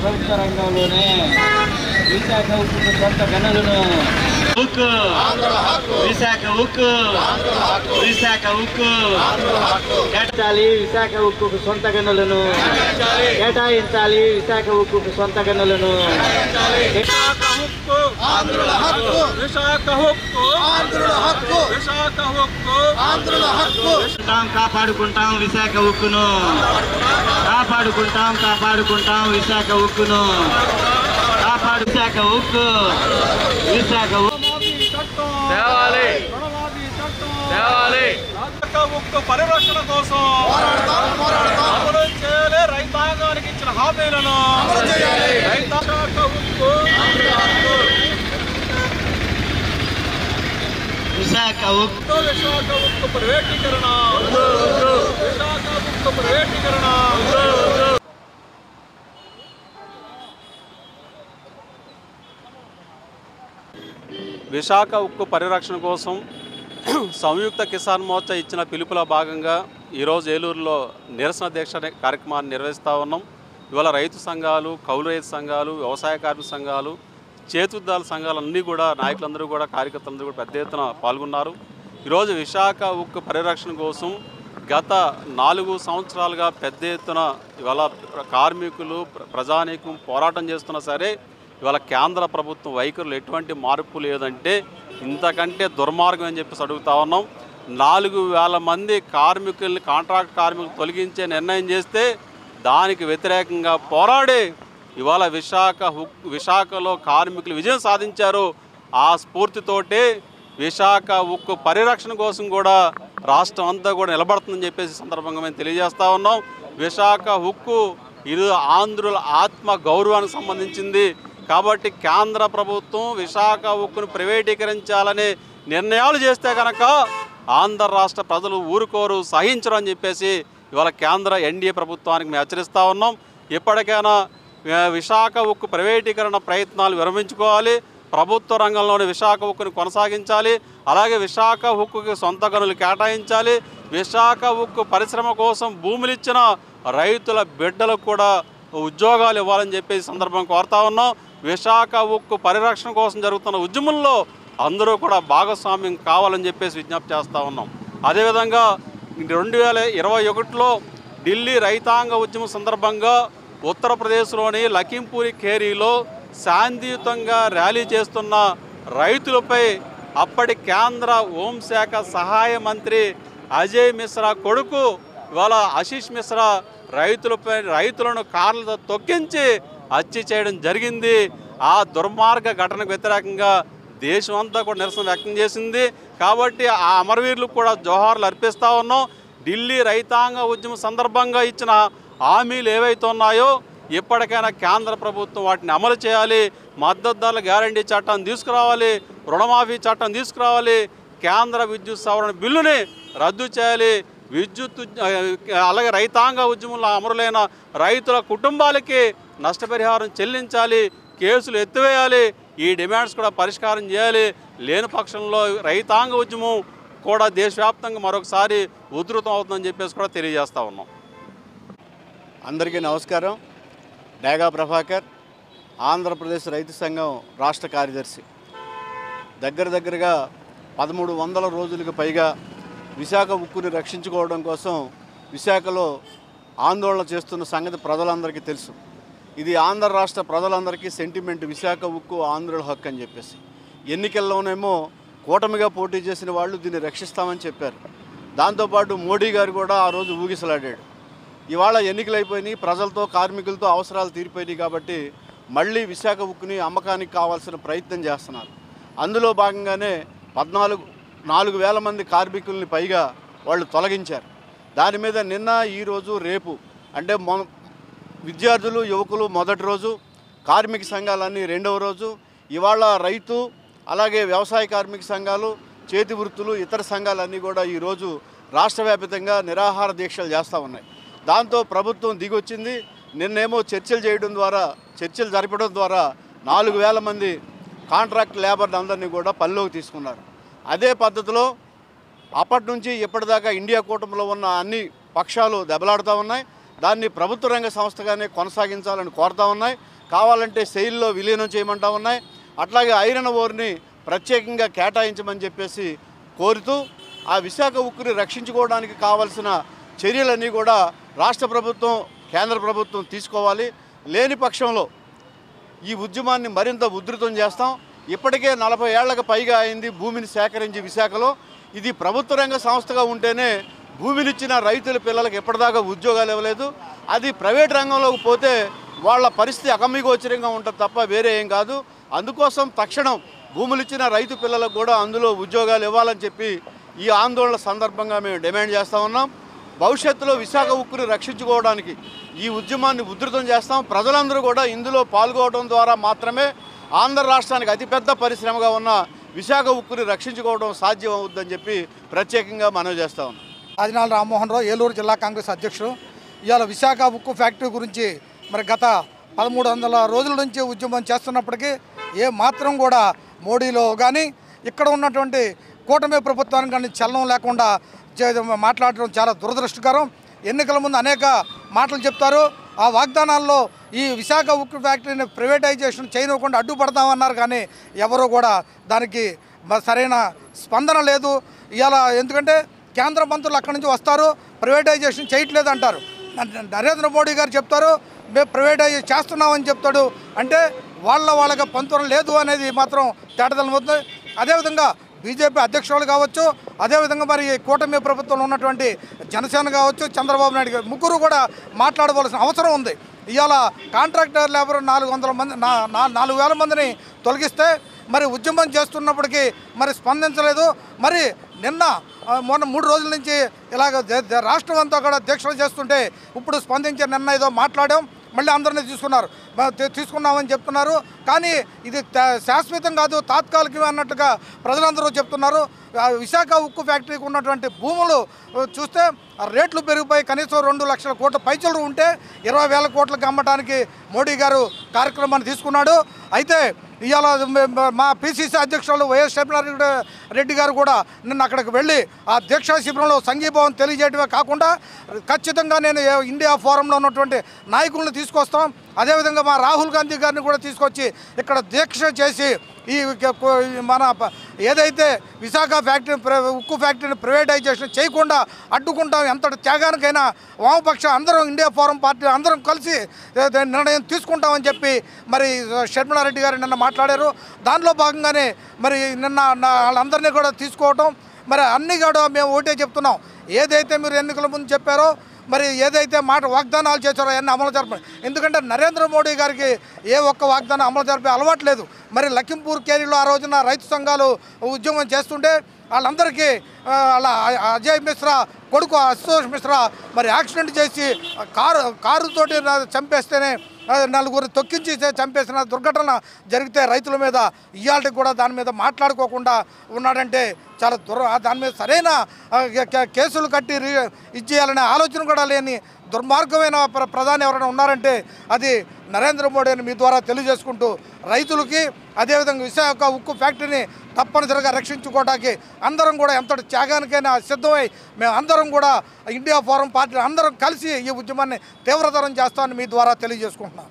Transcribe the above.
ప్రభుత్వ రంగంలోనే విశాఖ ఉక్కు సొంత గనులను ఉక్కు విశాఖ ఉక్కు విశాఖ ఉక్కు కేటాయించాలి. విశాఖ ఉక్కు సొంత గనులను కేటాయించాలి. విశాఖ ఉక్కు సొంత గనులను విశాఖ ఉక్కు ఆంధ్రుల హక్కు విశాఖ ఉక్కు ఆంధ్రుల హక్కు విశాఖ ఉక్కు ఆంధ్రుల హక్కు కాపాడుకుంటాం విశాఖ ఉక్కును కాపాడుకుంటాం విశాఖ ఉక్కును విశాఖ ఉక్కు విశాఖ ఉక్కు పరిరక్షణ కోసం అమలు చేయాలి. రైతాంగానికి ఇచ్చిన హామీలను విశాఖ ఉక్కు విశాఖ ఉక్కు ప్రైవేటీకరణ విశాఖ ఉక్కు ప్రైవేటీకరణ విశాఖ ఉక్కు పరిరక్షణ కోసం సంయుక్త కిసాన్ మోర్చా ఇచ్చిన పిలుపులో భాగంగా ఈరోజు ఏలూరులో నిరసన దీక్ష కార్యక్రమాన్ని నిర్వహిస్తూ ఉన్నాం. ఇవాళ రైతు సంఘాలు, కౌలు రైతు సంఘాలు, వ్యవసాయ కార్మిక సంఘాలు, చేతుద్దాల సంఘాలన్నీ కూడా నాయకులందరూ కూడా కార్యకర్తలందరూ కూడా పెద్ద ఎత్తున పాల్గొన్నారు. ఈరోజు విశాఖ ఉక్కు పరిరక్షణ కోసం గత 4 సంవత్సరాలుగా పెద్ద ఎత్తున ఇవాళ కార్మికులు, ప్రజానీకం పోరాటం చేస్తున్నా సరే ఇవాళ కేంద్ర ప్రభుత్వం వైఖరులు ఎటువంటి మార్పు లేదంటే ఇంతకంటే దుర్మార్గం అని చెప్పేసి అడుగుతా ఉన్నాం. 4,000 మంది కార్మికుల్ని కాంట్రాక్ట్ కార్మికులు తొలగించే నిర్ణయం చేస్తే దానికి వ్యతిరేకంగా పోరాడి ఇవాళ విశాఖలో కార్మికులు విజయం సాధించారు. ఆ స్ఫూర్తితోటి విశాఖ ఉక్కు పరిరక్షణ కోసం కూడా రాష్ట్రం అంతా కూడా నిలబడుతుందని చెప్పేసి సందర్భంగా మేము తెలియజేస్తూ ఉన్నాం. విశాఖ ఉక్కు ఇది ఆంధ్రుల ఆత్మ గౌరవానికి సంబంధించింది కాబట్టి కేంద్ర ప్రభుత్వం విశాఖ ఉక్కును ప్రైవేటీకరించాలనే నిర్ణయాలు చేస్తే కనుక ఆంధ్ర రాష్ట్ర ప్రజలు ఊరుకోరు, సహించరు అని చెప్పేసి ఇవాళ కేంద్ర ఎన్డీఏ ప్రభుత్వానికి మేము హెచ్చరిస్తూ ఉన్నాం. ఇప్పటికైనా విశాఖ ఉక్కు ప్రైవేటీకరణ ప్రయత్నాలు విరమించుకోవాలి. ప్రభుత్వ రంగంలోని విశాఖ ఉక్కును కొనసాగించాలి. అలాగే విశాఖ ఉక్కుకి సొంత గనులు కేటాయించాలి. విశాఖ ఉక్కు పరిశ్రమ కోసం భూములు ఇచ్చిన రైతుల బిడ్డలకు కూడా ఉద్యోగాలు ఇవ్వాలని చెప్పేసి సందర్భం కోరుతా ఉన్నాం. విశాఖ ఉక్కు పరిరక్షణ కోసం జరుగుతున్న ఉద్యమంలో అందరూ కూడా భాగస్వామ్యం కావాలని చెప్పేసి విజ్ఞప్తి చేస్తూ ఉన్నాం. అదేవిధంగా 2021లో ఢిల్లీ రైతాంగ ఉద్యమం సందర్భంగా ఉత్తరప్రదేశ్లోని లఖింపూరి ఖేరీలో శాంతియుతంగా ర్యాలీ చేస్తున్న రైతులపై అప్పటి కేంద్ర హోంశాఖ సహాయ మంత్రి అజయ్ మిశ్రా కొడుకు ఇవాళ ఆశీష్ మిశ్రా రైతులను కార్లతో తొక్కించి హత్య చేయడం జరిగింది. ఆ దుర్మార్గ ఘటనకు వ్యతిరేకంగా దేశం అంతా కూడా నిరసన వ్యక్తం చేసింది. కాబట్టి ఆ అమరవీరులకు కూడా జోహార్లు అర్పిస్తూ ఉన్నాం. ఢిల్లీ రైతాంగ ఉద్యమం సందర్భంగా ఇచ్చిన హామీలు ఏవైతే ఉన్నాయో ఇప్పటికైనా కేంద్ర ప్రభుత్వం వాటిని అమలు చేయాలి. మద్దతు ధరల గ్యారంటీ చట్టాన్ని తీసుకురావాలి. రుణమాఫీ చట్టం తీసుకురావాలి. కేంద్ర విద్యుత్ సవరణ బిల్లుని రద్దు చేయాలి. అలాగే రైతాంగ ఉద్యమంలో అమరులైన రైతుల కుటుంబాలకి నష్టపరిహారం చెల్లించాలి. కేసులు ఎత్తివేయాలి. ఈ డిమాండ్స్ కూడా పరిష్కారం చేయాలి. లేని పక్షంలో రైతాంగ ఉద్యమం కూడా దేశవ్యాప్తంగా మరొకసారి ఉధృతం అవుతుందని చెప్పేసి కూడా తెలియజేస్తూ ఉన్నాం. అందరికీ నమస్కారం. డేగా ప్రభాకర్, ఆంధ్రప్రదేశ్ రైతు సంఘం రాష్ట్ర కార్యదర్శి. దగ్గరగా 1300 రోజులకు పైగా విశాఖ ఉక్కుని రక్షించుకోవడం కోసం విశాఖలో ఆందోళన చేస్తున్న సంగతి ప్రజలందరికీ తెలుసు. ఇది ఆంధ్ర రాష్ట్ర ప్రజలందరికీ సెంటిమెంట్. విశాఖ ఉక్కు ఆంధ్రుల హక్కు అని చెప్పేసి ఎన్నికల్లోనేమో కూటమిగా పోటీ చేసిన వాళ్ళు దీన్ని రక్షిస్తామని చెప్పారు. దాంతోపాటు మోడీ గారు కూడా ఆ రోజు ఊగిసలాడాడు. ఇవాళ ఎన్నికలు అయిపోయినాయి, ప్రజలతో కార్మికులతో అవసరాలు తీరిపోయినాయి కాబట్టి మళ్ళీ విశాఖ ఉక్కుని అమ్మకానికి కావాల్సిన ప్రయత్నం చేస్తున్నారు. అందులో భాగంగానే 4,000 మంది కార్మికుల్ని పైగా వాళ్ళు తొలగించారు. దాని మీద నిన్న, ఈరోజు, రేపు అంటే విద్యార్థులు, యువకులు మొదటి రోజు, కార్మిక సంఘాలన్నీ రెండవ రోజు, ఇవాళ రైతు అలాగే వ్యవసాయ కార్మిక సంఘాలు, చేతి వృత్తులు, ఇతర సంఘాలన్నీ కూడా ఈరోజు రాష్ట్ర వ్యాప్తంగా నిరాహార దీక్షలు చేస్తూ ఉన్నాయి. దాంతో ప్రభుత్వం దిగొచ్చింది. నిన్నేమో చర్చలు జరపడం ద్వారా 4,000 మంది కాంట్రాక్ట్ లేబర్ని అందరినీ కూడా పనిలోకి తీసుకున్నారు. అదే పద్ధతిలో అప్పటి నుంచి ఇప్పటిదాకా ఇండియా కూటమిలో ఉన్న అన్ని పక్షాలు దెబ్బలాడుతూ ఉన్నాయి. దాన్ని ప్రభుత్వ రంగ సంస్థగానే కొనసాగించాలని కోరుతూ ఉన్నాయి. కావాలంటే సెయిల్లో విలీనం చేయమంటా ఉన్నాయి. అట్లాగే ఐరన్ ఓర్ని ప్రత్యేకంగా కేటాయించమని చెప్పేసి కోరుతూ ఆ విశాఖ ఉక్కుని రక్షించుకోవడానికి కావాల్సిన చర్యలన్నీ కూడా రాష్ట్ర ప్రభుత్వం, కేంద్ర ప్రభుత్వం తీసుకోవాలి. లేని పక్షంలో ఈ ఉద్యమాన్ని మరింత ఉధృతం చేస్తాం. ఇప్పటికే 40 ఏళ్లకు పైగా అయింది భూమిని సేకరించి విశాఖలో. ఇది ప్రభుత్వ రంగ సంస్థగా ఉంటేనే భూమినిచ్చిన రైతుల పిల్లలకు ఎప్పటిదాకా ఉద్యోగాలు ఇవ్వలేదు. అది ప్రైవేట్ రంగంలోకి పోతే వాళ్ళ పరిస్థితి అగమ్యగోచరంగా ఉంటుంది తప్ప వేరే ఏం కాదు. అందుకోసం తక్షణం భూములిచ్చిన రైతు పిల్లలకు కూడా అందులో ఉద్యోగాలు ఇవ్వాలని చెప్పి ఈ ఆందోళన సందర్భంగా మేము డిమాండ్ చేస్తూ ఉన్నాం. భవిష్యత్తులో విశాఖ ఉక్కుని రక్షించుకోవడానికి ఈ ఉద్యమాన్ని ఉధృతం చేస్తాం. ప్రజలందరూ కూడా ఇందులో పాల్గొనడం ద్వారా మాత్రమే ఆంధ్ర రాష్ట్రానికి అతిపెద్ద పరిశ్రమగా ఉన్న విశాఖ ఉక్కుని రక్షించుకోవడం సాధ్యం అవుద్దని చెప్పి ప్రత్యేకంగా మనవి చేస్తా ఉన్నాం. ఆదినాల రామ్మోహన్ రావు, ఏలూరు జిల్లా కాంగ్రెస్ అధ్యక్షుడు. ఇవాళ విశాఖ ఉక్కు ఫ్యాక్టరీ గురించి మరి గత 1300 రోజుల నుంచి ఉద్యమం చేస్తున్నప్పటికీ ఏ మాత్రం కూడా మోడీలో కానీ ఇక్కడ ఉన్నటువంటి కూటమి ప్రభుత్వానికి కానీ చలనం లేకుండా మాట్లాడడం చాలా దురదృష్టకరం. ఎన్నికల ముందు అనేక మాటలు చెప్తారు. ఆ వాగ్దానాల్లో ఈ విశాఖ ఉక్కు ఫ్యాక్టరీని ప్రైవేటైజేషన్ చేయనివ్వకుండా అడ్డుపడతామన్నారు, కానీ ఎవరూ కూడా దానికి సరైన స్పందన లేదు. ఇవాళ ఎందుకంటే కేంద్ర మంత్రులు అక్కడి నుంచి వస్తారు, ప్రైవేటైజేషన్ చేయట్లేదు అంటారు. నరేంద్ర మోడీ గారు చెప్తారు మేము ప్రైవేటైజేషన్ చేస్తున్నామని చెప్తాడు. అంటే వాళ్ళకి పంతురం లేదు అనేది మాత్రం తేటతెల్లమవుతుంది. అదేవిధంగా బీజేపీ అధ్యక్షులు కావచ్చు, అదేవిధంగా మరి కూటమి ప్రభుత్వంలో ఉన్నటువంటి జనసేన కావచ్చు, చంద్రబాబు నాయుడు గారు ముగ్గురు కూడా మాట్లాడవలసిన అవసరం ఉంది. ఇవాళ కాంట్రాక్టర్ లేబర్ 400 మంది 4000 మందిని తొలగిస్తే మరి ఉద్యమం చేస్తున్నప్పటికీ మరి స్పందించలేదు. మరి మొన్న 3 రోజుల నుంచి ఇలాగ రాష్ట్రం అంతా కూడా దీక్షలు చేస్తుంటే ఇప్పుడు స్పందించే నిన్న ఏదో మాట్లాడాం, మళ్ళీ అందరినీ తీసుకున్నామని చెప్తున్నారు. కానీ ఇది శాశ్వతం కాదు, తాత్కాలికం అన్నట్టుగా ప్రజలందరూ చెప్తున్నారు. విశాఖ ఉక్కు ఫ్యాక్టరీకి ఉన్నటువంటి భూములు చూస్తే రేట్లు పెరిగిపోయి కనీసం 2 లక్షల కోట్ల పైచలు ఉంటే 20,000 కోట్లకు అమ్మటానికి మోడీ గారు కార్యక్రమాన్ని తీసుకున్నాడు. అయితే ఇవాళ మా పిసిసి అధ్యక్షులు వైఎస్ రెడ్డి గారు కూడా నిన్న అక్కడికి వెళ్ళి ఆ దీక్షా శిబిరంలో సంఘీభావం తెలియజేయడమే కాకుండా ఖచ్చితంగా నేను ఇండియా ఫోరంలో ఉన్నటువంటి నాయకులను తీసుకొస్తాం, అదేవిధంగా మా రాహుల్ గాంధీ గారిని కూడా తీసుకొచ్చి ఇక్కడ దీక్ష చేసి ఈ మన ఏదైతే విశాఖ ఉక్కు ఫ్యాక్టరీని ప్రైవేటైజేషన్ చేయకుండా అడ్డుకుంటాం. ఎంతటి త్యాగానికైనా వామపక్ష అందరం ఇండియా ఫోరం పార్టీ అందరం కలిసి నిర్ణయం తీసుకుంటామని చెప్పి మరి షర్మిలారెడ్డి గారు నిన్న మాట్లాడారు. దానిలో భాగంగానే మరి నిన్న వాళ్ళందరినీ కూడా తీసుకోవటం, మరి అన్నీ కూడా మేము ఒకటే చెప్తున్నాం, ఏదైతే మీరు ఎన్నికల ముందు చెప్పారో మరి ఏదైతే వాగ్దానాలు చేశారో అవన్నీ అమలు జరపండి. ఎందుకంటే నరేంద్ర మోడీ గారికి ఏ ఒక్క వాగ్దానం అమలు జరిపే అలవాట్లేదు. మరి లఖింపూర్ కేరీలో ఆ రోజున రైతు సంఘాలు ఉద్యమం చేస్తుంటే వాళ్ళందరికీ అలా అజయ్ మిశ్రా కొడుకు అశోక్ మిశ్రా మరి యాక్సిడెంట్ చేసి కారుతోటి చంపేస్తేనే 4 తొక్కించి చంపేసిన దుర్ఘటన జరిగితే రైతుల మీద ఇవాళకి కూడా దాని మీద మాట్లాడుకోకుండా ఉన్నాడంటే చాలా దాని మీద సరైన కేసులు కట్టి ఇచ్చేయాలనే ఆలోచన కూడా లేని దుర్మార్గమైన ప్రధాని ఎవరైనా ఉన్నారంటే అది నరేంద్ర మోడీ అని మీ ద్వారా తెలియజేసుకుంటూ రైతులకి అదేవిధంగా విశాఖ ఉక్కు ఫ్యాక్టరీని తప్పనిసరిగా రక్షించుకోవడానికి అందరం కూడా ఎంతటి త్యాగానికైనా సిద్ధమై మేము అందరం కూడా ఇండియా ఫోరం పార్టీ అందరం కలిసి ఈ ఉద్యమాన్ని తీవ్రతరం చేస్తామని మీ ద్వారా తెలియజేసుకుంటున్నాం.